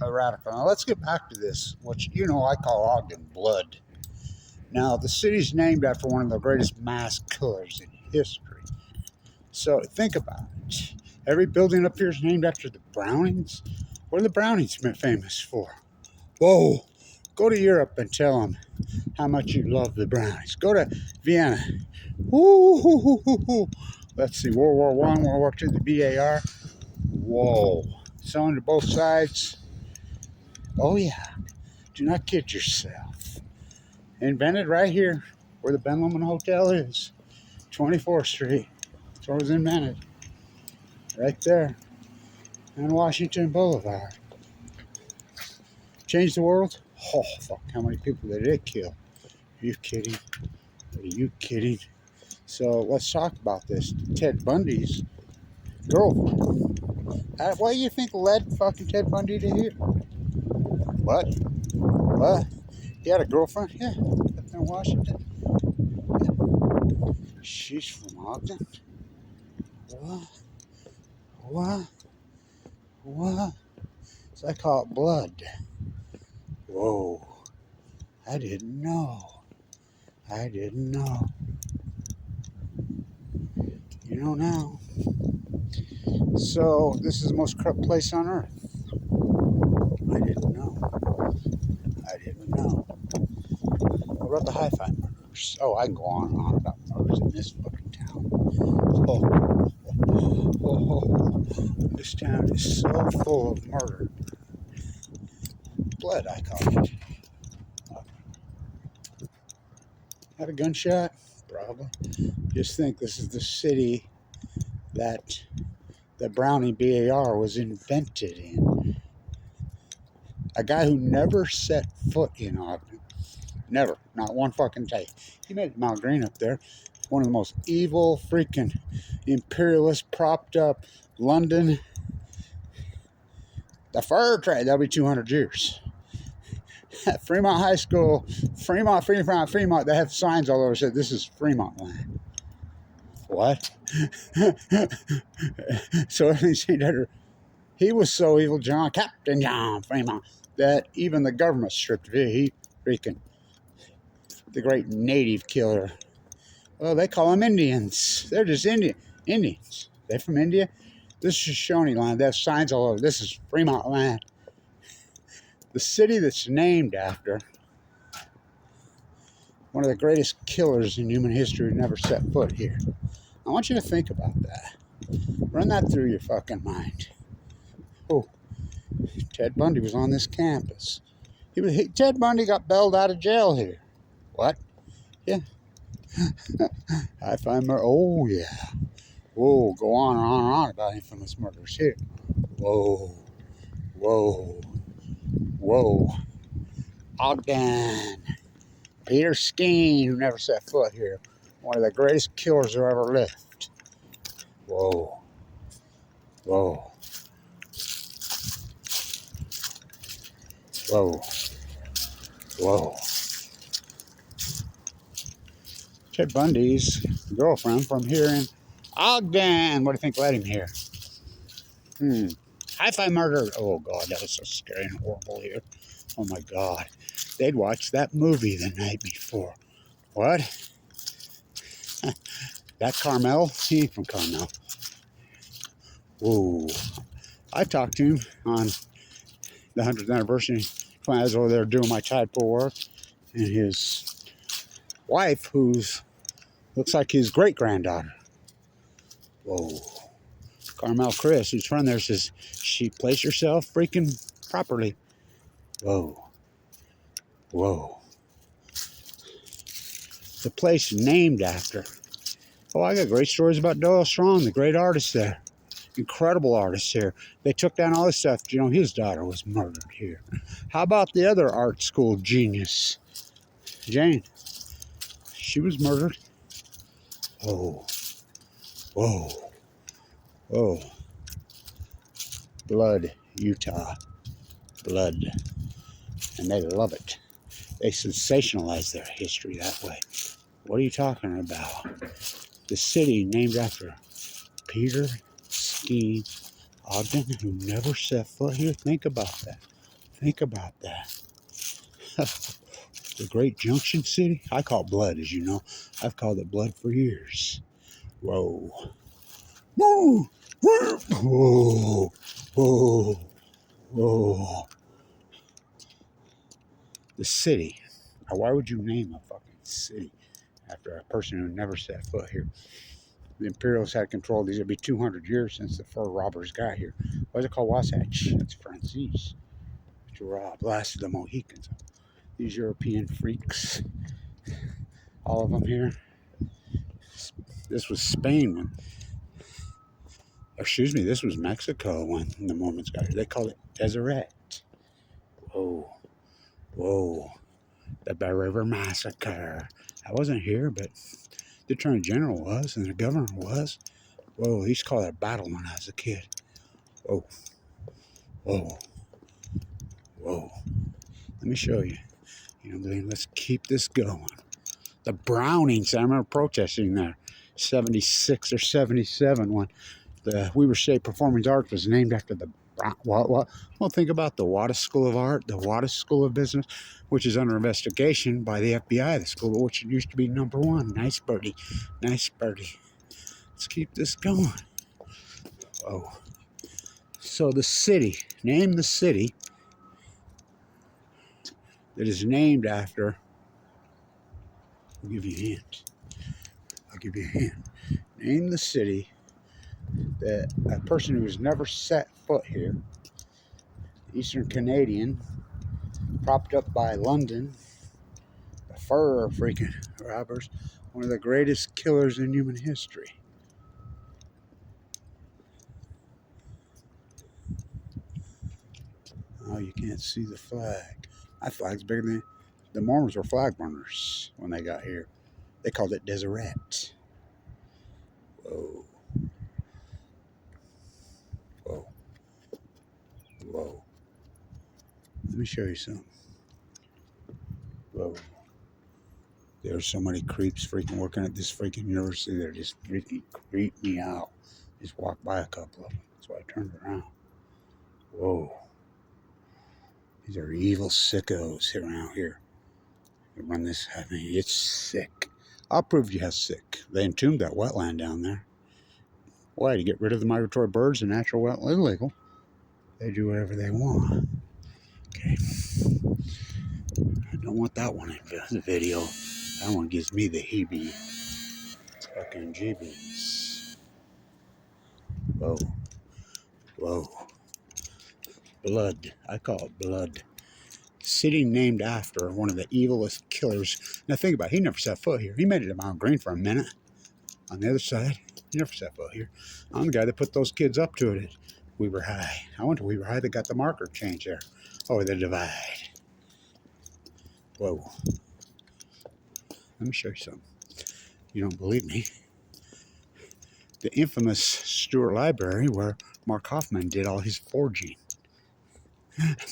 radical. Now let's get back to this, which I call Ogden blood. Now the city's named after one of the greatest mass killers in history. So think about it. Every building up here is named after the Brownings. What are the Brownings been famous for? Whoa! Go to Europe and tell them how much you love the Brownings. Go to Vienna. Woo! Let's see, World War I, World War II, the BAR. Whoa. Selling to both sides. Oh yeah. Do not kid yourself. Invented right here where the Ben Lomond Hotel is. 24th Street. That's where it was invented. Right there. On Washington Boulevard. Changed the world? Oh, fuck. How many people did it kill? Are you kidding? Are you kidding? So let's talk about this. Ted Bundy's girlfriend. What do you think led fucking Ted Bundy to here? What? What? He had a girlfriend? Yeah. Up in Washington. Yeah. She's from Ogden. What? What? What? So I call it blood. Whoa. I didn't know. I didn't know. You know now. So, this is the most corrupt place on earth. I didn't know. I didn't know. What about the hi-fi murders? Oh, I can go on and on about murders in this fucking town. This town is so full of murder. Blood, I call it. Had a gunshot? Probably. Just think this is the city that the Browning BAR was invented in. A guy who never set foot in Ogden. Never. Not one fucking day. He made Mount Green up there. One of the most evil, freaking imperialist, propped up London. The fur trade, that'll be 200 years. Fremont High School, Fremont, they have signs all over that said this is Fremont land. What? So he was so evil, Captain John Fremont, that even the government stripped of it. He freaking, the great native killer. Well, they call them Indians. They're just Indians. They're from India. This is Shoshone land. They have signs all over. This is Fremont land. The city that's named after one of the greatest killers in human history who never set foot here. I want you to think about that. Run that through your fucking mind. Oh, Ted Bundy was on this campus. Ted Bundy got bailed out of jail here. What? Yeah. I find murder. Oh, yeah. Whoa, go on and on and on about infamous murders here. Whoa. Whoa. Whoa. Ogden. Peter Skeen, who never set foot here. One of the greatest killers who ever lived. Whoa. Whoa. Whoa. Whoa. Ted Bundy's girlfriend from here in Ogden. What do you think led him here? Hi-fi murder. Oh, God, that was so scary and horrible here. Oh, my God. They'd watched that movie the night before. What? That Carmel? He ain't from Carmel. Whoa. I talked to him on the 100th anniversary when I was over there doing my tide pool work. And his wife, who's looks like his great-granddaughter. Whoa. Carmel Chris, who's from there, says, she placed herself freaking properly. Whoa. Whoa. The place named after. Oh, I got great stories about Doyle Strong, the great artist there. Incredible artist here. They took down all this stuff. You know, his daughter was murdered here. How about the other art school genius? Jane. She was murdered. Whoa. Whoa. Whoa. Blood, Utah. Blood. And they love it. They sensationalize their history that way. What are you talking about? The city named after Peter Skeen Ogden, who never set foot here. Think about that. Think about that. The Great Junction City. I call it Blood, as you know. I've called it Blood for years. Whoa. Whoa. Whoa. Whoa. Whoa. The city. Now, why would you name a fucking city after a person who never set foot here? The Imperials had control. These would be 200 years since the fur robbers got here. Why is it called Wasatch? That's Francis. To rob. Last of the Mohicans. These European freaks. All of them here. This was Spain when, excuse me, this was Mexico when the Mormons got here. They called it Deseret. Whoa. Whoa. The Bear River Massacre. I wasn't here, but the Attorney General was, and the governor was. Whoa, he used to call it a battle when I was a kid. Whoa. Whoa. Whoa. Let me show you. You know, let's keep this going. The Brownings, I remember protesting there, 76 or 77, when the Weber State Performing Arts was named after the what? Well, think about the Wattis School of Art, the Wattis School of Business, which is under investigation by the FBI, the school which used to be #1. Nice birdie. Nice birdie. Let's keep this going. Oh. So the city, name the city that is named after, I'll give you a hint. I'll give you a hint. Name the city that a person who has never set foot here, Eastern Canadian, propped up by London, the fur freaking robbers, one of the greatest killers in human history. Oh, you can't see the flag. My flag's bigger than the Mormons were flag burners when they got here. They called it Deseret. Whoa. Whoa. Whoa. Let me show you something. Whoa. There's so many creeps freaking working at this freaking university. They're just freaking creep me out. Just walked by a couple of them. That's why I turned around. Whoa. These are evil sickos around here. They run this. I mean, it's sick. I'll prove you how sick. They entombed that wetland down there. Why? To get rid of the migratory birds, the natural wetland illegal. They do whatever they want. Okay. I don't want that one in the video. That one gives me the heebie fucking jeebies. Whoa. Whoa. Blood. I call it Blood. City named after one of the evilest killers. Now think about it. He never set foot here. He made it to Mount Green for a minute. On the other side, he never set foot here. I'm the guy that put those kids up to it at Weber High. I went to Weber High. They got the marker change there. Oh, the divide. Whoa. Let me show you something. You don't believe me. The infamous Stewart Library where Mark Hoffman did all his forging.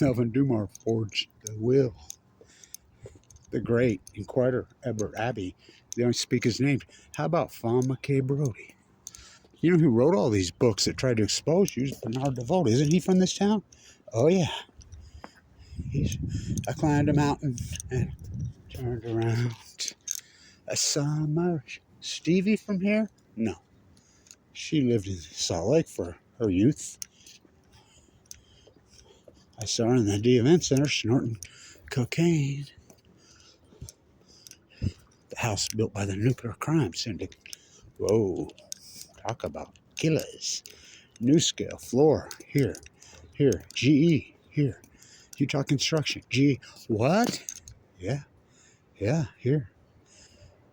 Melvin Dumar forged the will. The great Inquirer Edward Abbey. They don't speak his name. How about Fawn McKay Brody? You know who wrote all these books that tried to expose you? Bernard DeVoe. Isn't he from this town? Oh, yeah. I climbed a mountain and turned around. I saw my Stevie from here? No. She lived in Salt Lake for her youth. I saw her in the DEE Event Center snorting cocaine. The house built by the Nuclear Crime Syndicate. Whoa. Talk about killers. New scale, floor, here, GE, here. Utah Construction, GE, what? Yeah, here.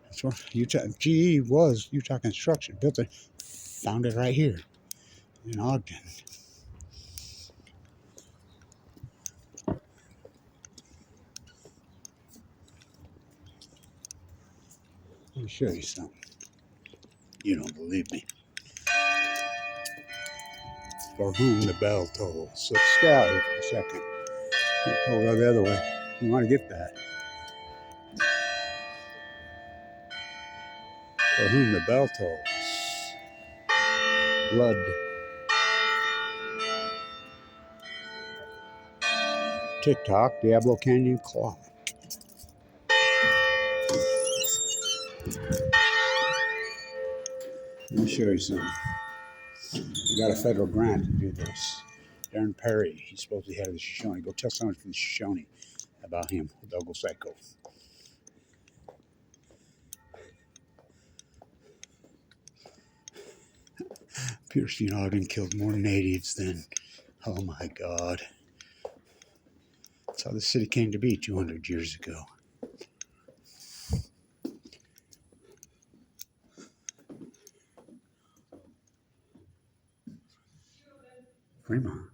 That's what GE was Utah Construction. Built it, found it right here in Ogden. Let me show you something. You don't believe me. For whom the bell tolls. So stay out here for a second. Oh, go the other way. You want to get that. For whom the bell tolls. Blood. TikTok, Diablo Canyon Clock. Let me show you something. We got a federal grant to do this. Darren Perry, he's supposed to be head of the Shoshone. Go tell someone from the Shoshone about him, Douglas Psycho. Peter Ogden killed more natives than, oh my God. That's how the city came to be 200 years ago. Fremont.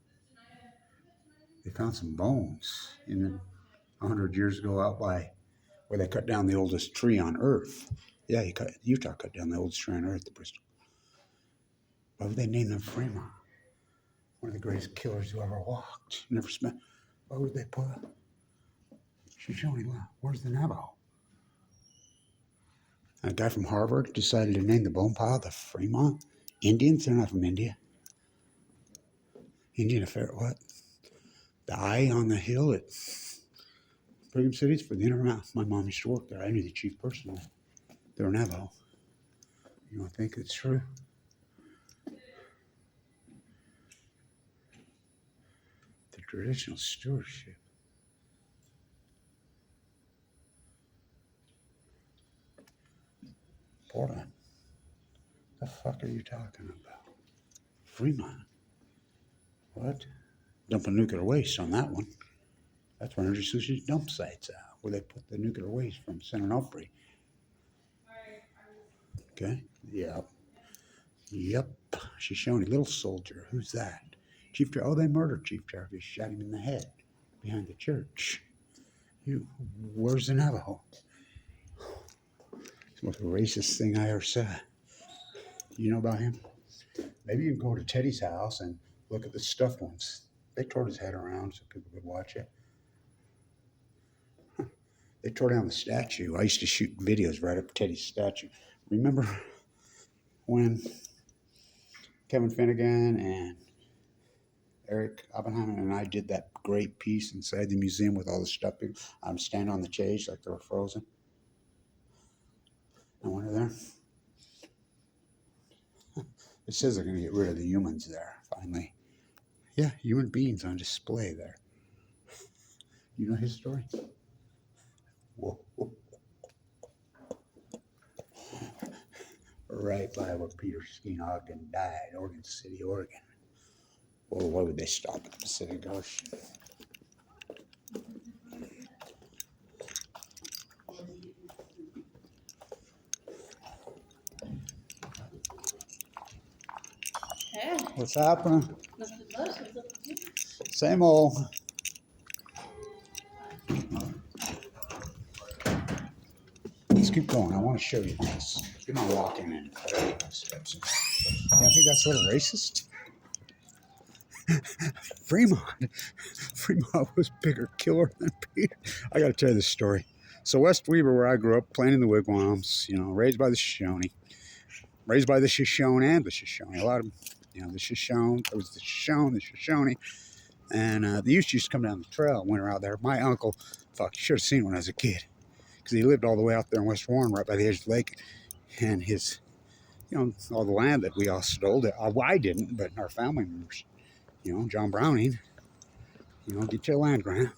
They found some bones in the 100 years ago out by where they cut down the oldest tree on Earth. Yeah, Utah cut down the oldest tree on Earth, the Bristol. Why would they name them Fremont? One of the greatest killers who ever walked. Never spent. Why would they put Shoshone? Where's the Navajo? A guy from Harvard decided to name the bone pile the Fremont Indians. They're not from India. Indian affair, what? The eye on the hill at Brigham City's for the Intermountain. My mom used to work there. I knew the chief personally. They were Navajo. You don't think it's true? The traditional stewardship. Portland. The fuck are you talking about? Fremont. What? Dumping nuclear waste on that one. That's where Energy Solutions dump sites out, where they put the nuclear waste from San Onofre. Okay? Yep. Shoshone, little soldier. Who's that? Chief Jarvis. Oh, they murdered Chief Jarvis. Shot him in the head behind the church. Where's the Navajo? It's the most racist thing I ever saw. You know about him? Maybe you can go to Teddy's house and look at the stuffed ones. They tore his head around so people could watch it. They tore down the statue. I used to shoot videos right up to Teddy's statue. Remember when Kevin Finnegan and Eric Oppenheimer and I did that great piece inside the museum with all the stuff? I'm standing on the stage like they were frozen. No wonder there. It says they're going to get rid of the humans there, finally. Yeah, human beings on display there. You know his story? Whoa. Right by where Peter Ogden died, Oregon City, Oregon. Well, why would they stop at the Pacific Ocean? Hey. What's happening? Same old. Let's keep going. I want to show you this. You're not walking in steps. You don't think that's a little racist? Fremont was bigger killer than Peter. I got to tell you this story. So West Weber, where I grew up, playing in the wigwams, raised by the Shoshone. Raised by the Shoshone and the Shoshone. A lot of, the Shoshone, there was the Shoshone. And the Utes used to come down the trail when we were out there. My uncle, you should have seen when I was a kid. Because he lived all the way out there in West Warren, right by the edge of the lake. And his, all the land that we all stole, I didn't, but our family members, John Browning, get your land grant.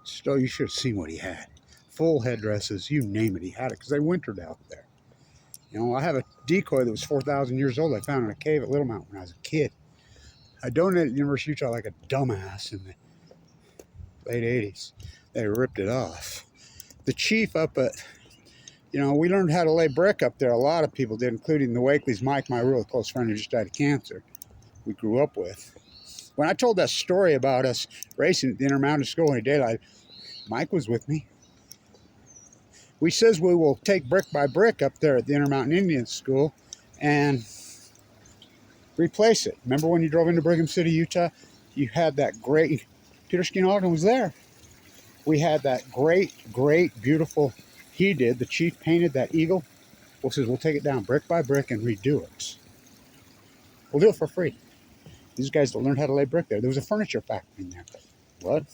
So you should have seen what he had. Full headdresses, you name it, he had it, because they wintered out there. I have a decoy that was 4,000 years old I found in a cave at Little Mountain when I was a kid. I donated to the University of Utah like a dumbass in the late 80s. They ripped it off. The chief up at, we learned how to lay brick up there. A lot of people did, including the Wakeleys. Mike, my real close friend who just died of cancer, we grew up with. When I told that story about us racing at the Intermountain School in daylight, Mike was with me. We says we will take brick by brick up there at the Intermountain Indian School and replace it. Remember when you drove into Brigham City, Utah? You had that great, Peter Ogden was there. We had that great, beautiful, the chief painted that eagle. Well, says we'll take it down brick by brick and redo it. We'll do it for free. These guys that learned how to lay brick there. There was a furniture factory in there. What?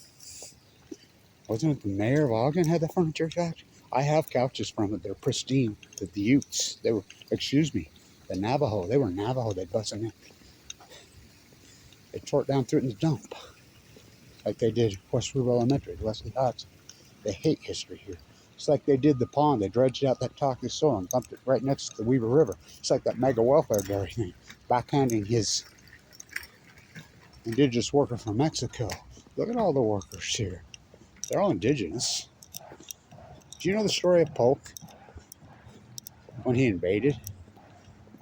Wasn't it the mayor of Ogden had the furniture factory? I have couches from it. They're pristine. The Utes, they were, excuse me, the Navajo. They were Navajo. They busted in. They tore it down, threw it in the dump. Like they did West River Elementary, Wesley Hudson. They hate history here. It's like they did the pond. They dredged out that toxic soil and dumped it right next to the Weaver River. It's like that mega welfare dairy thing, backhanding his indigenous worker from Mexico. Look at all the workers here. They're all indigenous. Do you know the story of Polk when he invaded?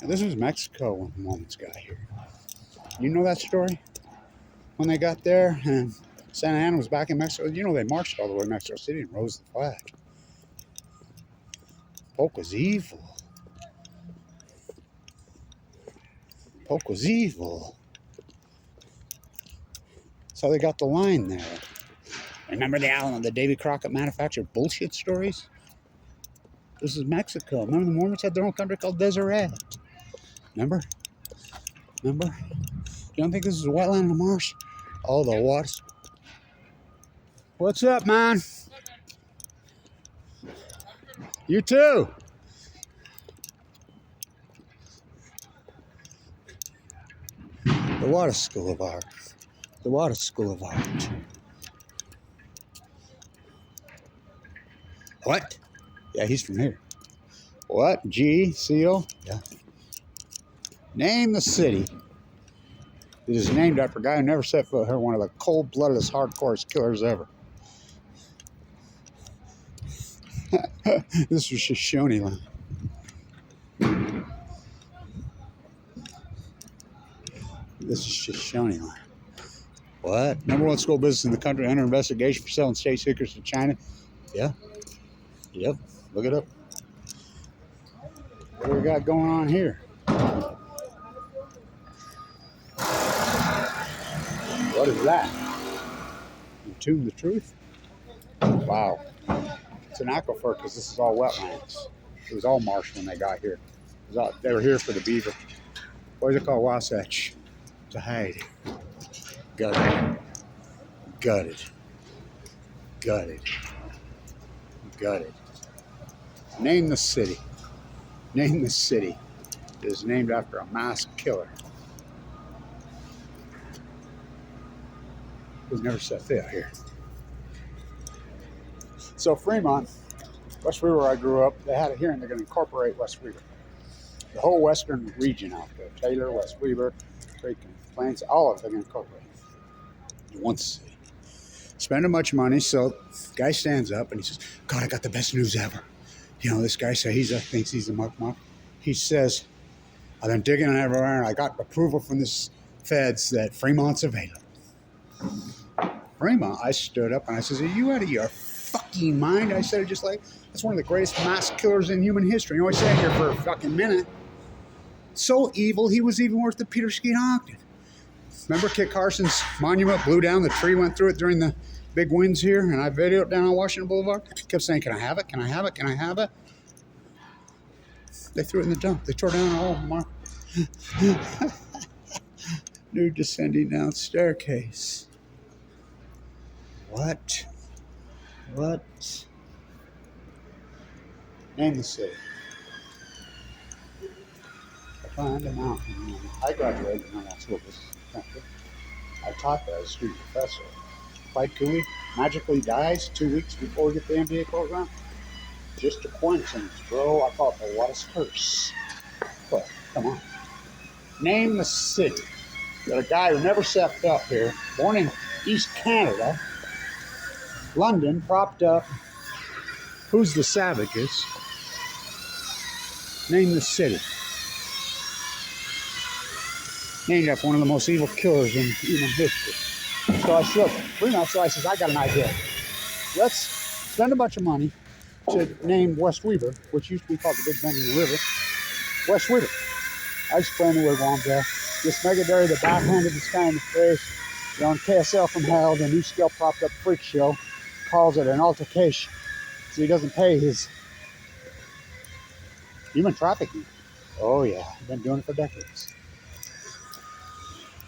Now, this was Mexico when the Mormons got here. You know that story? When they got there and Santa Ana was back in Mexico, you know they marched all the way to Mexico City and rose the flag. Polk was evil. Polk was evil. So they got the line there. Remember the Davy Crockett manufactured bullshit stories? This is Mexico. Remember the Mormons had their own country called Deseret. Remember? Remember? You don't think this is a wetland and a marsh? All the waters. What's up, man? You too. The Water School of Art. The Water School of Art. What? Yeah, he's from here. What? G-C-O? Yeah. Name the city. It is named after a guy who never set foot here, one of the cold-bloodedest, hardcore killers ever. This was Shoshone land. This is Shoshone land. What? Number one school business in the country under investigation for selling state secrets to China? Yeah. Yep. Look it up. What do we got going on here? What is that? Entomb the Truth? Wow. It's an aquifer because this is all wetlands. It was all marsh when they got here. They were here for the beaver. What is it called? Wasatch. To hide. Gutted. Gutted. Gutted. Gutted. Name the city. Name the city. It is named after a mass killer who's never set foot here. So Fremont, West River where I grew up, they had a hearing. They're going to incorporate West River. The whole western region out there, Taylor, West Weaver, Creek and Plains, all of it they're going to incorporate in one city. Spending much money, so the guy stands up and he says, God, I got the best news ever. You know, this guy thinks he's a muck. He says, I've been digging everywhere and I got approval from the feds that Fremont's available. Fremont, I stood up and I says, are you out of your fucking mind? I said it just like, that's one of the greatest mass killers in human history. You know, I sat here for a fucking minute. So evil, he was even worse than Peter Skeet Ogden. Remember Kit Carson's monument blew down, the tree went through it during the big winds here, and I videoed it down on Washington Boulevard. Kept saying, can I have it? Can I have it? Can I have it? They threw it in the dump. They tore down all of them. New descending down staircase. What? What? Name the city. I climbed a mountain. I graduated from that school business country. I taught there as a student professor. Clyde Cooley magically dies 2 weeks before we get the MBA program. Just a coincidence, bro. I call it the Wallace curse. But come on. Name the city. Got a guy who never stepped up here, born in East Canada, London, propped up. Who's the savages? Name the city. Named after one of the most evil killers in human history. So I said, Fremont, so I says, I got an idea. Let's spend a bunch of money to name West Weaver, which used to be called the Big Bend in the River, West Weaver. I explained the wigwams there. This mega dairy that backhanded this guy in the face. You're on KSL from hell, the new scale propped up freak show, calls it an altercation. So he doesn't pay his human trafficking. Oh yeah, I've been doing it for decades.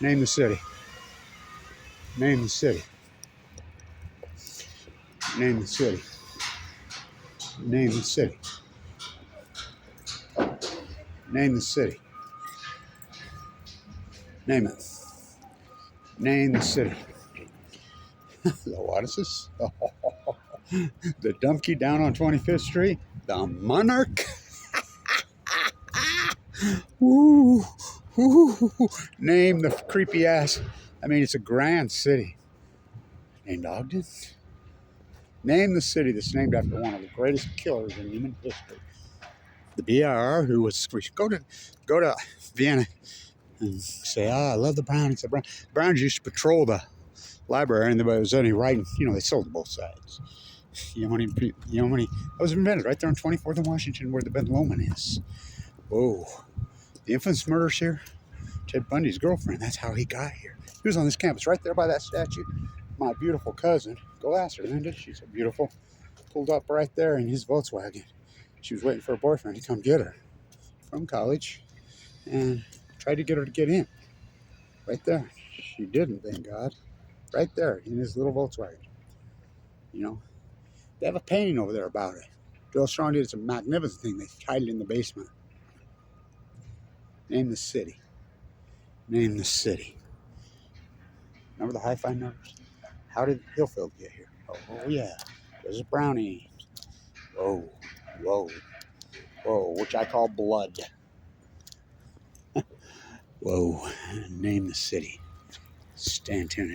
Name the city. Name the city. Name the city. Name the city. Name the city. Name it. Name the city. What is this? The Dumpkey down on 25th Street? The Monarch? Woo, woo. Name the creepy ass. I mean, it's a grand city. Named Ogden? Name the city that's named after one of the greatest killers in human history. The BIR, who was, go to Vienna and say, I love the Brownies. The Brownies used to patrol the library, and there was only writing, they sold to both sides. I was invented right there on 24th and Washington where the Ben Lomond is. Whoa. The infamous murders here, Ted Bundy's girlfriend, that's how he got here. He was on this campus right there by that statue. My beautiful cousin, go ask her, Linda, she's so beautiful, pulled up right there in his Volkswagen. She was waiting for her boyfriend to come get her from college and tried to get her to get in. Right there. She didn't, thank God. Right there in his little Volkswagen. They have a painting over there about it. Joel Strong did. It's a magnificent thing. They hide it in the basement. Name the city. Name the city. Remember the hi-fi numbers? How did Hillfield get here? Oh yeah. There's a brownie. Whoa. Whoa. Whoa. Which I call blood. Whoa. Name the city. Stand tuned.